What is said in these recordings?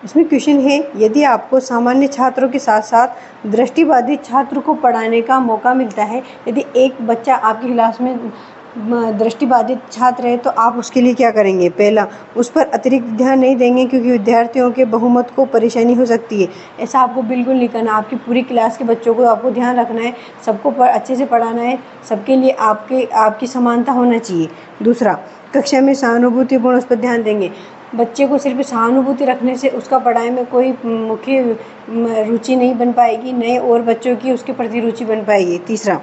इसमें क्वेश्चन है, यदि आपको सामान्य छात्रों के साथ साथ दृष्टिबाधित छात्र को पढ़ाने का मौका मिलता है, यदि एक बच्चा आपकी क्लास में दृष्टिबाधित छात्र है तो आप उसके लिए क्या करेंगे? पहला, उस पर अतिरिक्त ध्यान नहीं देंगे क्योंकि विद्यार्थियों के बहुमत को परेशानी हो सकती है। ऐसा आपको बिल्कुल नहीं करना। आपकी पूरी क्लास के बच्चों को आपको ध्यान रखना है, सबको अच्छे से पढ़ाना है, सबके लिए आपकी समानता होना चाहिए। दूसरा, कक्षा में सहानुभूतिपूर्ण उस पर ध्यान देंगे। बच्चे को सिर्फ सहानुभूति रखने से उसका पढ़ाई में कोई मुख्य रुचि नहीं बन पाएगी, नए और बच्चों की उसके प्रति रुचि बन पाएगी। तीसरा,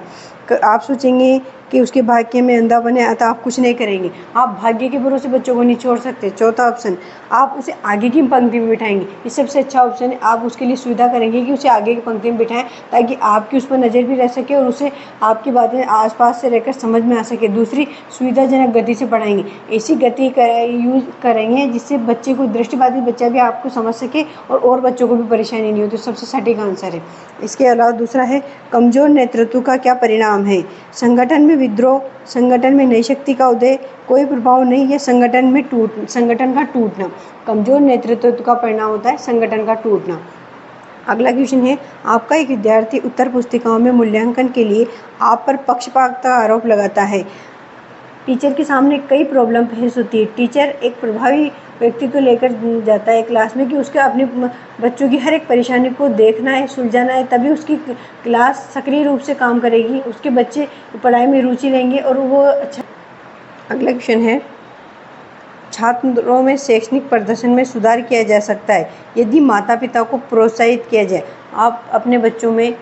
आप सोचेंगे कि उसके भाग्य में अंधा बने अतः आप कुछ नहीं करेंगे। आप भाग्य के भरोसे बच्चों को नहीं छोड़ सकते। चौथा ऑप्शन, आप उसे आगे की पंक्ति में बिठाएंगे। ये सबसे अच्छा ऑप्शन है। आप उसके लिए सुविधा करेंगे कि उसे आगे की पंक्ति में बिठाएं ताकि आपकी उस पर नज़र भी रह सके और उसे आपकी बातें आसपास से रहकर समझ में आ सके। दूसरी, सुविधाजनक गति से पढ़ाएंगे। ऐसी गति यूज करेंगे जिससे बच्चे को, दृष्टिबाधित बच्चा भी आपको समझ सके और बच्चों को भी परेशानी नहीं हो। तो सबसे सटीक आंसर है। इसके अलावा दूसरा है, कमजोर नेतृत्व का क्या परिणाम है? संगठन में विद्रोह, संगठन में नई शक्ति का उदय, कोई प्रभाव नहीं है, संगठन का टूटना। कमजोर नेतृत्व का परिणाम होता है संगठन का टूटना। अगला क्वेश्चन है, आपका एक विद्यार्थी उत्तर पुस्तिकाओं में मूल्यांकन के लिए आप पर पक्षपात का आरोप लगाता है। टीचर के सामने कई प्रॉब्लम फेस होती है। टीचर एक प्रभावी व्यक्तित्व लेकर जाता है क्लास में कि उसके अपने बच्चों की हर एक परेशानी को देखना है, सुलझाना है, तभी उसकी क्लास सक्रिय रूप से काम करेगी, उसके बच्चे पढ़ाई में रुचि लेंगे और वो अच्छा। अगला क्वेश्चन है, छात्रों में शैक्षणिक प्रदर्शन में सुधार किया जा सकता है यदि माता पिता को प्रोत्साहित किया जाए। आप अपने बच्चों में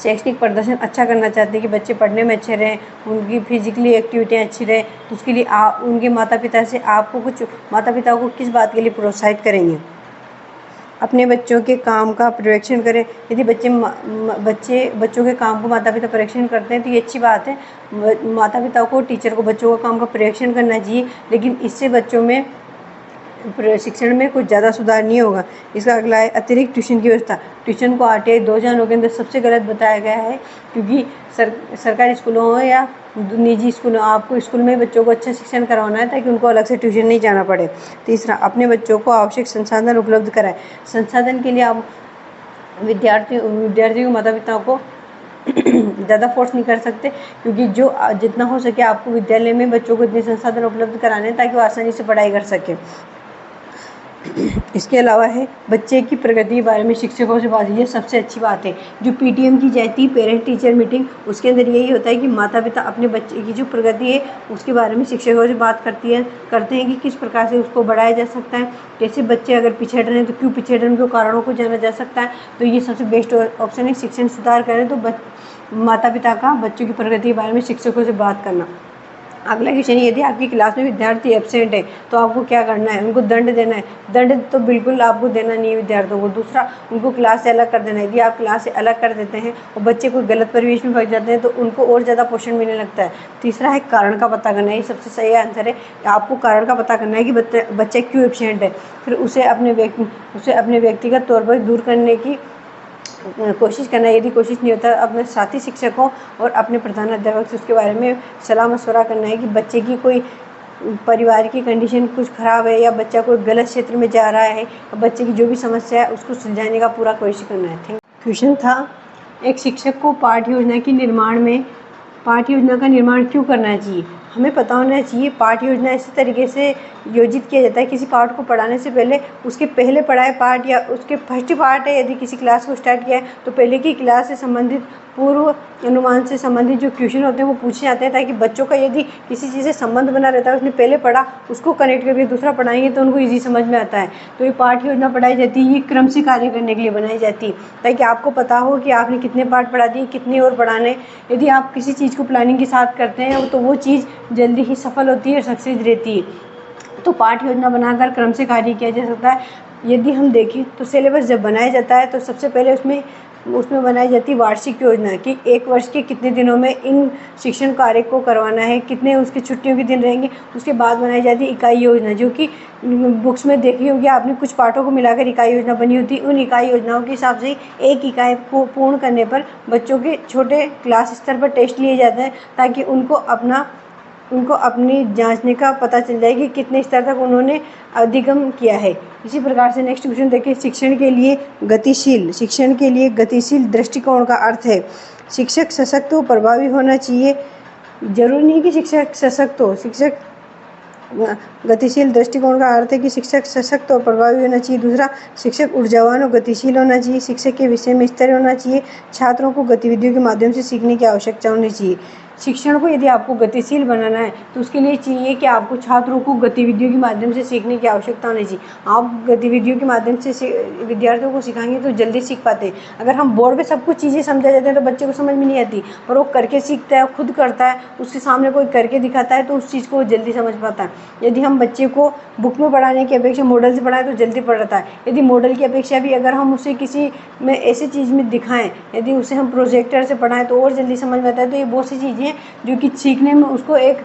शैक्षणिक प्रदर्शन अच्छा करना चाहते हैं कि बच्चे पढ़ने में अच्छे रहें, उनकी फिजिकली एक्टिविटियाँ अच्छी रहें, तो उसके लिए उनके माता पिता को किस बात के लिए प्रोत्साहित करेंगे? अपने बच्चों के काम का पर्यवेक्षण करें। यदि बच्चों के काम को माता पिता परीक्षण करते हैं तो ये अच्छी बात है। माता पिता को, टीचर को बच्चों का काम का पर्यवेक्षण करना चाहिए, लेकिन इससे बच्चों में शिक्षण में कुछ ज़्यादा सुधार नहीं होगा। इसका अगला है, अतिरिक्त ट्यूशन की व्यवस्था। ट्यूशन को आरटीआई 2009 के अंदर सबसे गलत बताया गया है, क्योंकि सरकारी स्कूलों हो या निजी स्कूलों, आपको स्कूल में बच्चों को अच्छा शिक्षण करवाना है ताकि उनको अलग से ट्यूशन नहीं जाना पड़े। तीसरा, अपने बच्चों को आवश्यक संसाधन उपलब्ध कराएं। संसाधन के लिए आप विद्यार्थियों को, माता पिता को ज़्यादा फोर्स नहीं कर सकते, क्योंकि जितना हो सके आपको विद्यालय में बच्चों को इतने संसाधन उपलब्ध कराने हैं ताकि वो आसानी से पढ़ाई कर सकें। इसके अलावा है, बच्चे की प्रगति के बारे में शिक्षकों से बात, ये सबसे अच्छी बात है। जो पीटीएम की जाती है, पेरेंट टीचर मीटिंग, उसके अंदर यही होता है कि माता पिता अपने बच्चे की जो प्रगति है उसके बारे में शिक्षकों से बात करते हैं कि किस प्रकार से उसको बढ़ाया जा सकता है, कैसे बच्चे अगर पिछड़ रहे हैं तो क्यों पिछड़ रहे हैं, उनके कारणों को जाना जा सकता है। तो ये सबसे बेस्ट ऑप्शन है। शिक्षण सुधार करें तो माता पिता का बच्चों की प्रगति के बारे में शिक्षकों से बात करना। अगला क्वेश्चन है, यदि आपकी क्लास में विद्यार्थी एब्सेंट है तो आपको क्या करना है? उनको दंड देना है। दंड तो बिल्कुल आपको देना नहीं है विद्यार्थियों को। दूसरा, उनको क्लास से अलग कर देना है। यदि आप क्लास से अलग कर देते हैं और बच्चे को गलत परिवेश में फंस जाते हैं तो उनको और ज़्यादा पोषण मिलने लगता है। तीसरा है, कारण का पता करना है। ये सबसे सही आंसर है। आपको कारण का पता करना है कि बच्चा क्यों एब्सेंट है, फिर उसे अपने व्यक्तिगत तौर पर दूर करने की कोशिश करना है। यदि कोशिश नहीं होता, अपने साथी शिक्षकों और अपने प्रधानाध्यापक से उसके बारे में सलाह मशवरा करना है कि बच्चे की कोई परिवार की कंडीशन कुछ ख़राब है या बच्चा कोई गलत क्षेत्र में जा रहा है, बच्चे की जो भी समस्या है उसको सुलझाने का पूरा कोशिश करना है। क्वेश्चन था, एक शिक्षक को पाठ्य योजना का निर्माण क्यों करना चाहिए? हमें पता होना चाहिए पाठ्य योजना इसी तरीके से योजित किया जाता है। किसी पाठ को पढ़ाने से पहले उसके पहले पढ़ाए पाठ या उसके फर्स्ट पार्ट है, यदि किसी क्लास को स्टार्ट किया है तो पहले की क्लास से संबंधित, पूर्व अनुमान से संबंधित जो क्वेश्चन होते हैं वो पूछे जाते हैं, ताकि बच्चों का यदि किसी चीज़ से संबंध बना रहता है, उसने पहले पढ़ा, उसको कनेक्ट करके दूसरा पढ़ाएंगे तो उनको ईजी समझ में आता है। तो ये पाठ्य योजना पढ़ाई जाती है, ये क्रम से कार्य करने के लिए बनाई जाती है, ताकि आपको पता हो कि आपने कितने पाठ पढ़ा दिए, कितने और पढ़ाने। यदि आप किसी चीज़ को प्लानिंग के साथ करते हैं तो वो चीज़ जल्दी ही सफल होती है और सक्सेस रहती है। तो पाठ्य योजना बनाकर क्रम से कार्य किया जा सकता है। यदि हम देखें तो सिलेबस जब बनाया जाता है तो सबसे पहले उसमें बनाई जाती है वार्षिक योजना कि एक वर्ष के कितने दिनों में इन शिक्षण कार्य को करवाना है, कितने उसके छुट्टियों के दिन रहेंगे। उसके बाद बनाई जाती है इकाई योजना, जो कि बुक्स में देखी होगी आपने, कुछ पाठों को मिलाकर इकाई योजना बनी होती है। उन इकाई योजनाओं के हिसाब से एक इकाई को पूर्ण करने पर बच्चों के छोटे क्लास स्तर पर टेस्ट लिए जाते हैं, ताकि उनको अपना उनको अपनी जांचने का पता चल जाए कि कितने स्तर तक उन्होंने अधिगम किया है। इसी प्रकार से नेक्स्ट क्वेश्चन देखिए, शिक्षण के लिए गतिशील दृष्टिकोण का अर्थ है शिक्षक सशक्त व प्रभावी होना चाहिए। जरूरी नहीं कि शिक्षक सशक्त हो, गतिशील दृष्टिकोण का अर्थ है कि शिक्षक सशक्त और प्रभावी होना चाहिए। दूसरा, शिक्षक ऊर्जावान और गतिशील होना चाहिए। शिक्षक के विषय में स्थिर होना चाहिए। छात्रों को गतिविधियों के माध्यम से सीखने की आवश्यकता होनी चाहिए। शिक्षण को यदि आपको गतिशील बनाना है तो उसके लिए चाहिए कि आपको छात्रों को गतिविधियों के माध्यम से सीखने की आवश्यकता होनी चाहिए। आप गतिविधियों के माध्यम से विद्यार्थियों को सिखाएंगे तो जल्दी सीख पाते हैं। अगर हम बोर्ड पे सब कुछ चीज़ें समझा जाते हैं तो बच्चे को समझ में नहीं आती, पर वो करके सीखता है, खुद करता है, उसके सामने कोई करके दिखाता है तो उस चीज़ को वो जल्दी समझ पाता है। यदि हम बच्चे को बुक में पढ़ाने की अपेक्षा मॉडल से पढ़ाएं तो जल्दी पढ़ता है। यदि मॉडल की अपेक्षा भी अगर हम उसे किसी में ऐसी चीज़ में दिखाएं, यदि उसे हम प्रोजेक्टर से पढ़ाएं तो और जल्दी समझ में आता है। तो ये बहुत सी चीज़ें हैं जो कि सीखने में उसको एक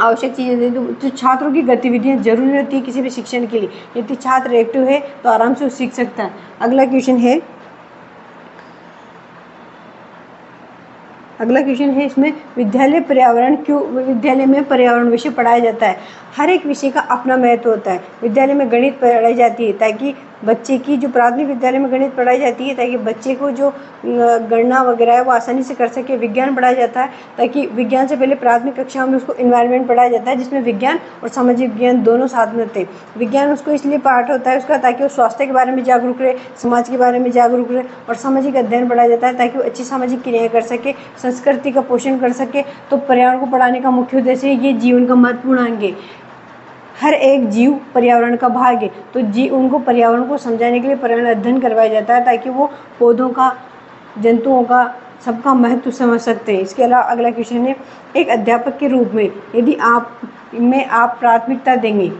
आवश्यक चीज़ें दे। तो छात्रों की गतिविधियाँ जरूरी होती है किसी भी शिक्षण के लिए। यदि छात्र एक्टिव है तो आराम से वो सीख सकता है। अगला क्वेश्चन है इसमें विद्यालय में पर्यावरण विषय पढ़ाया जाता है। हर एक विषय का अपना महत्व होता है। विद्यालय में गणित पढ़ाई जाती है ताकि बच्चे की जो प्राथमिक विद्यालय में गणित पढ़ाई जाती है ताकि बच्चे को जो गणना वगैरह है वो आसानी से कर सके। विज्ञान पढ़ाया जाता है ताकि विज्ञान से पहले प्राथमिक कक्षाओं में उसको इन्वायरमेंट पढ़ाया जाता है जिसमें विज्ञान और सामाजिक विज्ञान दोनों साथ में होते हैं। विज्ञान उसको इसलिए पाठ होता है उसका ताकि वो स्वास्थ्य के बारे में जागरूक रहे, समाज के बारे में जागरूक रहे, और सामाजिक अध्ययन पढ़ाया जाता है ताकि वो अच्छी सामाजिक क्रियाएं कर सके, संस्कृति का पोषण कर सके। तो पर्यावरण को पढ़ाने का मुख्य उद्देश्य है, ये जीवन का महत्वपूर्ण अंग है। हर एक जीव पर्यावरण का भाग है, तो उनको पर्यावरण को समझाने के लिए पर्यावरण अध्ययन करवाया जाता है ताकि वो पौधों का, जंतुओं का, सबका महत्व समझ सकते हैं। इसके अलावा अगला क्वेश्चन है, एक अध्यापक के रूप में यदि आप प्राथमिकता देंगे,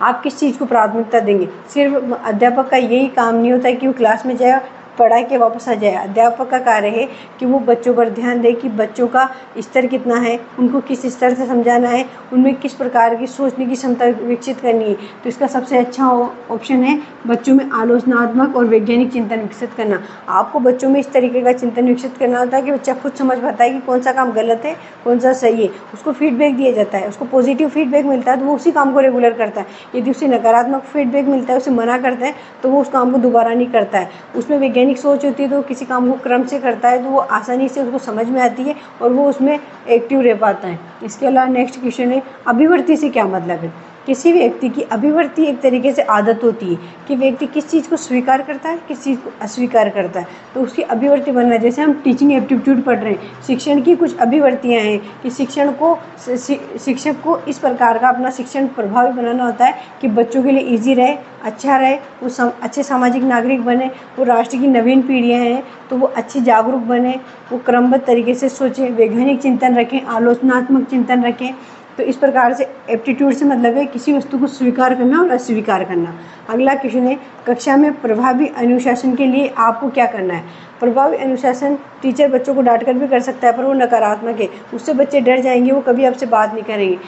आप किस चीज़ को प्राथमिकता देंगे? सिर्फ अध्यापक का यही काम नहीं होता है कि वो क्लास में जाए, पढ़ा के वापस आ जाए। अध्यापक का कार्य है कि वो बच्चों पर ध्यान दे कि बच्चों का स्तर कितना है, उनको किस स्तर से समझाना है, उनमें किस प्रकार की सोचने की क्षमता विकसित करनी है। तो इसका सबसे अच्छा ऑप्शन है बच्चों में आलोचनात्मक और वैज्ञानिक चिंतन विकसित करना। आपको बच्चों में इस तरीके का चिंतन विकसित करना होता है कि बच्चा खुद समझ पाता है कि कौन सा काम गलत है, कौन सा सही है। उसको फीडबैक दिया जाता है, उसको पॉजिटिव फीडबैक मिलता है तो वो उसी काम को रेगुलर करता है। यदि उसे नकारात्मक फीडबैक मिलता है, उसे मना करते हैं, तो वो उस काम को दोबारा नहीं करता है। उसमें वैज्ञानिक सोच होती है तो किसी काम को क्रम से करता है तो वो आसानी से उसको समझ में आती है और वो उसमें एक्टिव रह पाता है। इसके अलावा नेक्स्ट क्वेश्चन है, अभिवृत्ति से क्या मतलब है? किसी व्यक्ति की अभिवृत्ति एक तरीके से आदत होती है कि व्यक्ति किस चीज़ को स्वीकार करता है, किस चीज़ को अस्वीकार करता है, तो उसकी अभिवृत्ति बनना है। जैसे हम टीचिंग एप्टीट्यूड पढ़ रहे हैं, शिक्षण की कुछ अभिवृत्तियाँ हैं कि शिक्षक को इस प्रकार का अपना शिक्षण प्रभावी बनाना होता है कि बच्चों के लिए ईजी रहे, अच्छा रहे, वो अच्छे सामाजिक नागरिक बने, वो राष्ट्र की नवीन पीढ़ियाँ हैं तो वो अच्छी जागरूक बने, वो क्रमबद्ध तरीके से सोचें, वैज्ञानिक चिंतन रखें, आलोचनात्मक चिंतन रखें। तो इस प्रकार से एप्टीट्यूड से मतलब है किसी वस्तु को स्वीकार करना और अस्वीकार करना। अगला क्वेश्चन है, कक्षा में प्रभावी अनुशासन के लिए आपको क्या करना है? प्रभावी अनुशासन टीचर बच्चों को डांट कर भी कर सकता है पर वो नकारात्मक है, उससे बच्चे डर जाएंगे, वो कभी आपसे बात नहीं करेंगे।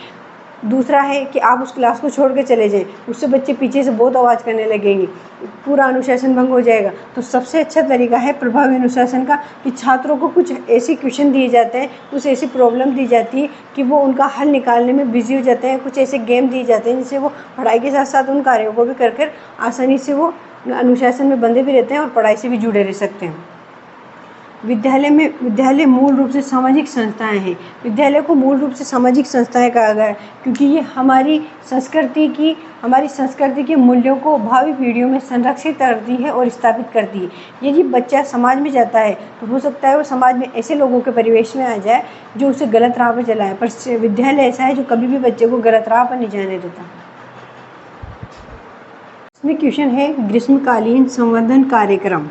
दूसरा है कि आप उस क्लास को छोड़ के चले जाएं, उससे बच्चे पीछे से बहुत आवाज़ करने लगेंगे, पूरा अनुशासन भंग हो जाएगा। तो सबसे अच्छा तरीका है प्रभावी अनुशासन का कि छात्रों को कुछ ऐसे क्वेश्चन दिए जाते हैं, कुछ ऐसी प्रॉब्लम दी जाती है कि वो उनका हल निकालने में बिजी हो जाते हैं, कुछ ऐसे गेम दिए जाते हैं जिससे वो पढ़ाई के साथ साथ उन कार्यों को भी कर आसानी से वो अनुशासन में बंधे भी रहते हैं और पढ़ाई से भी जुड़े रह सकते हैं। विद्यालय मूल रूप से सामाजिक संस्थाएं हैं। विद्यालय को मूल रूप से सामाजिक संस्थाएं कहा गया है क्योंकि ये हमारी संस्कृति के मूल्यों को भावी पीढ़ियों में संरक्षित करती है और स्थापित करती है। यदि बच्चा समाज में जाता है तो हो सकता है वो समाज में ऐसे लोगों के परिवेश में आ जाए जो उसे गलत राह पर चलाए, पर विद्यालय ऐसा है जो कभी भी बच्चे को गलत राह पर नहीं जाने देता। इसमें क्वेश्चन है, ग्रीष्मकालीन संवर्धन कार्यक्रम।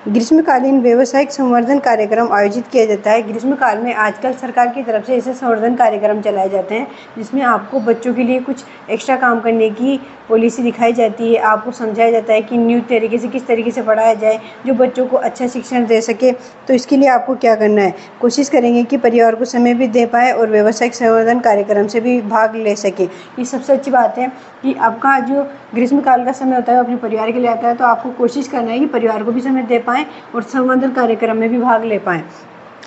ग्रीष्मकालीन व्यावसायिक संवर्धन कार्यक्रम आयोजित किया जाता है। ग्रीष्मकाल में आजकल सरकार की तरफ से ऐसे संवर्धन कार्यक्रम चलाए जाते हैं जिसमें आपको बच्चों के लिए कुछ एक्स्ट्रा काम करने की पॉलिसी दिखाई जाती है, आपको समझाया जाता है कि न्यू तरीके से किस तरीके से पढ़ाया जाए जो बच्चों को अच्छा शिक्षण दे सके। तो इसके लिए आपको क्या करना है, कोशिश करेंगे कि परिवार को समय भी दे पाए और व्यावसायिक संवर्धन कार्यक्रम से भी भाग ले सके। ये सबसे अच्छी बात है कि आपका जो ग्रीष्मकाल का समय होता है वो अपने परिवार के लिए आता है, तो आपको कोशिश करना है कि परिवार को भी समय दे पाएँ और संवर्धन कार्यक्रम में भी भाग ले पाएँ।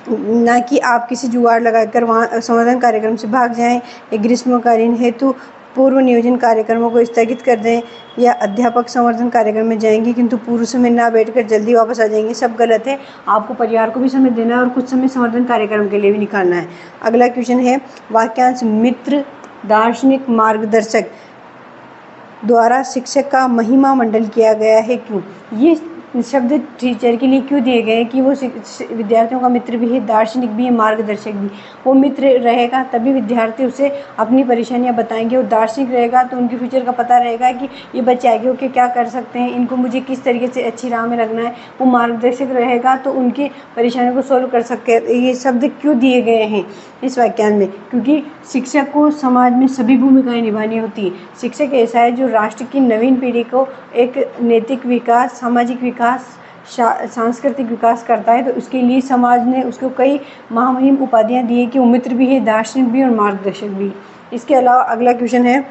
ना कि आप किसी जुगाड़ लगाकर वहाँ संवर्धन कार्यक्रम से भाग जाएं या ग्रीष्मकालीन हेतु पूर्व नियोजन कार्यक्रमों को स्थगित कर दें या अध्यापक संवर्धन कार्यक्रम में जाएंगे किंतु पूर्व समय ना बैठकर जल्दी वापस आ जाएंगे। सब गलत है। आपको परिवार को भी समय देना है और कुछ समय संवर्धन कार्यक्रम के लिए भी निकालना है। अगला क्वेश्चन है, वाक्यांश मित्र दार्शनिक मार्गदर्शक द्वारा शिक्षक का महिमा मंडन किया गया है क्यों? ये शब्द टीचर के लिए क्यों दिए गए हैं कि वो विद्यार्थियों का मित्र भी है, दार्शनिक भी है, मार्गदर्शक भी। वो मित्र रहेगा तभी विद्यार्थी उसे अपनी परेशानियां बताएंगे। वो दार्शनिक रहेगा तो उनके फ्यूचर का पता रहेगा कि ये बच्चे आगे होकर क्या कर सकते हैं, इनको मुझे किस तरीके से अच्छी राह में रखना है। वो मार्गदर्शक रहेगा तो उनकी परेशानियों को सोल्व कर सकते हैं। ये शब्द क्यों दिए गए हैं इस व्याख्यान में? क्योंकि शिक्षक को समाज में सभी भूमिकाएं निभानी होती है। शिक्षक ऐसा है जो राष्ट्र की नवीन पीढ़ी को एक नैतिक विकास, सामाजिक विकास, सांस्कृतिक विकास करता है। तो उसके लिए समाज ने उसको कई महामहिम उपाधियां दी है कि वो मित्र भी है, दार्शनिक भी और मार्गदर्शक भी। इसके अलावा अगला क्वेश्चन है,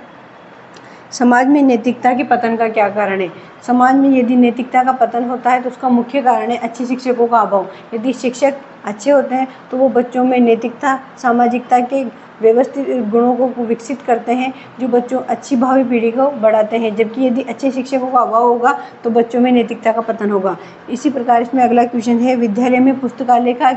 समाज में नैतिकता के पतन का क्या कारण है? समाज में यदि नैतिकता का पतन होता है तो उसका मुख्य कारण है अच्छे शिक्षकों का अभाव। यदि शिक्षक अच्छे होते हैं तो वो बच्चों में नैतिकता, सामाजिकता के व्यवस्थित गुणों को विकसित करते हैं जो बच्चों अच्छी भावी पीढ़ी को बढ़ाते हैं। जबकि यदि अच्छे शिक्षकों का अभाव होगा तो बच्चों में नैतिकता का पतन होगा। इसी प्रकार इसमें अगला क्वेश्चन है, विद्यालय में पुस्तकालय का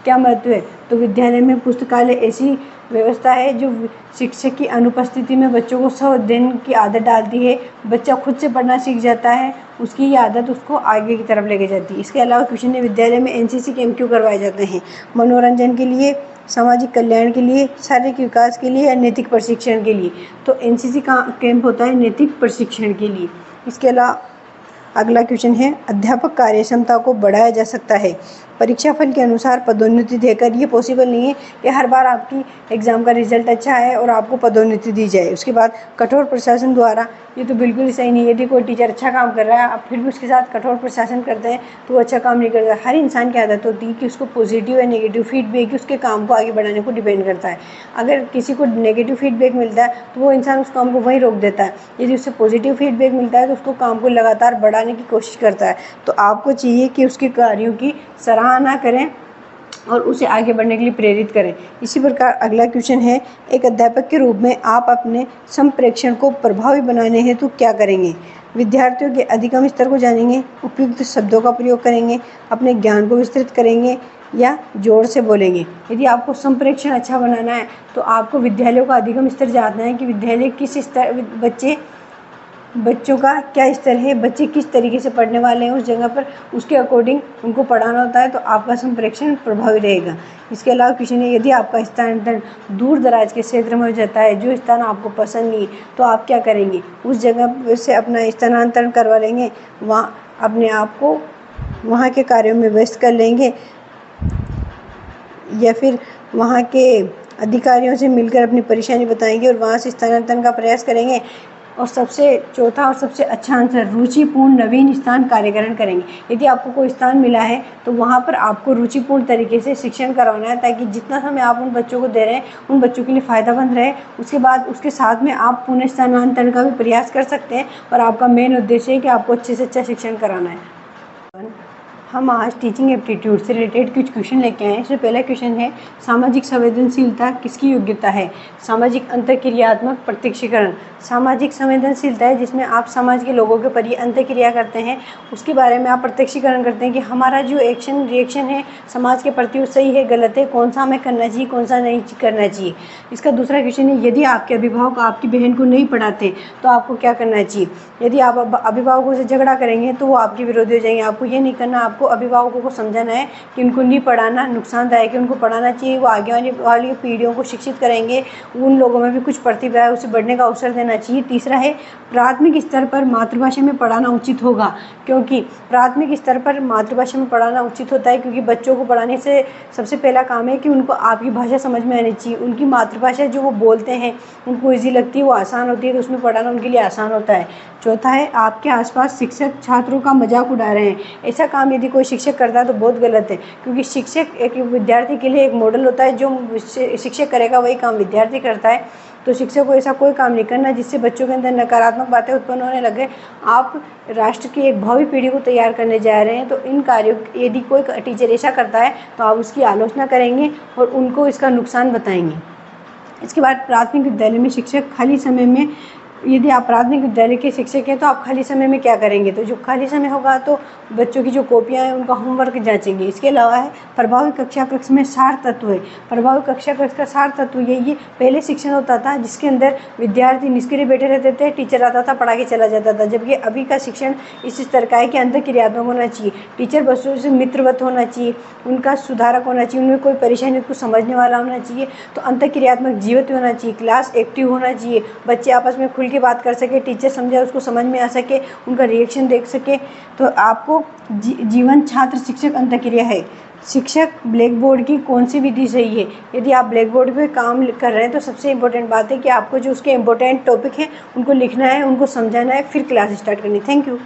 क्या महत्व है? तो विद्यालय में पुस्तकालय ऐसी व्यवस्था है जो शिक्षक की अनुपस्थिति में बच्चों को स्व अध्ययन की आदत डालती है। बच्चा खुद से पढ़ना सीख जाता है, उसकी ये आदत उसको आगे की तरफ लेके जाती है। इसके अलावा क्वेश्चन है, विद्यालय में एनसीसी कैंप क्यों करवाए जाते हैं? मनोरंजन के लिए, सामाजिक कल्याण के लिए, शारीरिक विकास के लिए या नैतिक प्रशिक्षण के लिए? तो एनसीसी का कैंप होता है नैतिक प्रशिक्षण के लिए। इसके अलावा अगला क्वेश्चन है, अध्यापक कार्यक्षमता को बढ़ाया जा सकता है परीक्षाफल के अनुसार पदोन्नति देकर? ये पॉसिबल नहीं है कि हर बार आपकी एग्ज़ाम का रिजल्ट अच्छा है और आपको पदोन्नति दी जाए। उसके बाद कठोर प्रशासन द्वारा, ये तो बिल्कुल सही नहीं है। यदि कोई टीचर अच्छा काम कर रहा है आप फिर भी उसके साथ कठोर प्रशासन करते हैं तो वो अच्छा काम नहीं करता। हर इंसान की आदत होती है कि उसको पॉजिटिव या नेगेटिव फीडबैक उसके काम को आगे बढ़ाने को डिपेंड करता है। अगर किसी को नेगेटिव फीडबैक मिलता है तो वो इंसान उस काम को वहीं रोक देता है। यदि उससे पॉजिटिव फीडबैक मिलता है तो उसको काम को लगातार बढ़ाने की कोशिश करता है। तो आपको चाहिए कि उसके कार्यों की सराहना करें और उसे आगे बढ़ने के लिए प्रेरित करें। इसी प्रकार अगला क्वेश्चन है, एक अध्यापक के रूप में आप अपने संप्रेषण को प्रभावी बनाने हेतु क्या करेंगे? विद्यार्थियों के अधिगम स्तर को जानेंगे, उपयुक्त शब्दों का प्रयोग करेंगे, अपने ज्ञान को विस्तृत करेंगे या जोर से बोलेंगे? यदि आपको संप्रेषण अच्छा बनाना है तो आपको विद्यालयों का अधिगम स्तर जानना है कि विद्यालय किस स्तर, बच्चों का क्या स्तर है, बच्चे किस तरीके से पढ़ने वाले हैं उस जगह पर, उसके अकॉर्डिंग उनको पढ़ाना होता है। तो आपका संप्रेषण प्रभावी रहेगा। इसके अलावा क्वेश्चन है, यदि आपका स्थानांतरण दूर दराज के क्षेत्र में हो जाता है, जो स्थान आपको पसंद नहीं, तो आप क्या करेंगे? उस जगह से अपना स्थानांतरण करवा लेंगे, वहाँ अपने आप को वहाँ के कार्यों में व्यस्त कर लेंगे या फिर वहाँ के अधिकारियों से मिलकर अपनी परेशानी बताएंगे और वहाँ से स्थानांतरण का प्रयास करेंगे। और सबसे चौथा और सबसे अच्छा आंसर, रुचिपूर्ण नवीन स्थान कार्यकरण करेंगे। यदि आपको कोई स्थान मिला है तो वहाँ पर आपको रुचिपूर्ण तरीके से शिक्षण करवाना है ताकि जितना समय आप उन बच्चों को दे रहे हैं उन बच्चों के लिए फ़ायदामंद रहे। उसके बाद उसके साथ में आप पुनः स्थानांतरण का भी प्रयास कर सकते हैं और आपका मेन उद्देश्य है कि आपको अच्छे से अच्छा शिक्षण कराना है। हम आज टीचिंग एप्टीट्यूड से रिलेटेड कुछ क्वेश्चन लेके आए हैं। इसमें पहला क्वेश्चन है, सामाजिक संवेदनशीलता किसकी योग्यता है? सामाजिक अंतःक्रियात्मक प्रत्यक्षीकरण सामाजिक संवेदनशीलता है जिसमें आप समाज के लोगों के प्रति अंतःक्रिया करते हैं, उसके बारे में आप प्रत्यक्षीकरण करते हैं कि हमारा जो एक्शन रिएक्शन है समाज के प्रति वो सही है गलत है, कौन सा हमें करना चाहिए कौन सा नहीं करना चाहिए। इसका दूसरा क्वेश्चन है, यदि आपके अभिभावक आपकी बहन को नहीं पढ़ाते तो आपको क्या करना चाहिए? यदि आप अभिभावकों से झगड़ा करेंगे तो वो आपके विरोधी हो जाएंगे। आपको ये नहीं करना, आपको अभिभावकों को समझाना है कि उनको नहीं पढ़ाना नुकसानदायक है, उनको पढ़ाना चाहिए। वो आगे आने वाली पीढ़ियों को शिक्षित करेंगे, उन लोगों में भी कुछ प्रतिभा है उसे बढ़ने का अवसर देना चाहिए। तीसरा है, प्राथमिक स्तर पर मातृभाषा में पढ़ाना उचित होगा, क्योंकि प्राथमिक स्तर पर मातृभाषा में पढ़ाना उचित होता है क्योंकि बच्चों को पढ़ाने से सबसे पहला काम है कि उनको आपकी भाषा समझ में आनी चाहिए। उनकी मातृभाषा जो वो बोलते हैं उनको ईजी लगती है, वो आसान होती है, तो उसमें पढ़ाना उनके लिए आसान होता है। चौथा है, आपके आसपास शिक्षक छात्रों का मजाक उड़ा रहे हैं। ऐसा काम यदि कोई शिक्षक करता है तो बहुत गलत है, क्योंकि शिक्षक एक विद्यार्थी के लिए एक मॉडल होता है। जो शिक्षक करेगा वही काम विद्यार्थी करता है। तो शिक्षक को ऐसा कोई काम नहीं करना जिससे बच्चों के अंदर नकारात्मक बातें उत्पन्न होने लगे। आप राष्ट्र की एक भावी पीढ़ी को तैयार करने जा रहे हैं, तो इन कार्यों, यदि कोई टीचर ऐसा करता है तो आप उसकी आलोचना करेंगे और उनको इसका नुकसान बताएंगे। इसके बाद प्राथमिक विद्यालय में शिक्षक खाली समय में, यदि आप प्राथमिक विद्यालय के शिक्षक हैं तो आप खाली समय में क्या करेंगे? तो जो खाली समय होगा तो बच्चों की जो कॉपियाँ हैं उनका होमवर्क जांचेंगे। इसके अलावा है प्रभावी कक्षा कक्ष में सार तत्व है। प्रभावी कक्षा कक्ष का सार तत्व यही है, पहले शिक्षण होता था जिसके अंदर विद्यार्थी निष्क्रिय बैठे रहते थे, टीचर आता था पढ़ा के चला जाता था, जबकि अभी का शिक्षण इस तरह का है कि अंतर क्रियात्मक होना चाहिए। टीचर बच्चों से मित्रवत होना चाहिए, उनका सुधारक होना चाहिए, उनमें कोई परेशानी को समझने वाला होना चाहिए, तो अंतर क्रियात्मक जीवित होना चाहिए, क्लास एक्टिव होना चाहिए, बच्चे आपस में खुल के बात कर सके, टीचर समझे उसको समझ में आ सके, उनका रिएक्शन देख सके। तो आपको जीवन छात्र शिक्षक अंतःक्रिया है। शिक्षक ब्लैक बोर्ड की कौन सी विधि सही है? यदि आप ब्लैक बोर्ड पे काम कर रहे हैं तो सबसे इम्पोर्टेंट बात है कि आपको जो उसके इम्पोर्टेंट टॉपिक हैं उनको लिखना है, उनको समझाना है, फिर क्लास स्टार्ट करनी है। Thank you.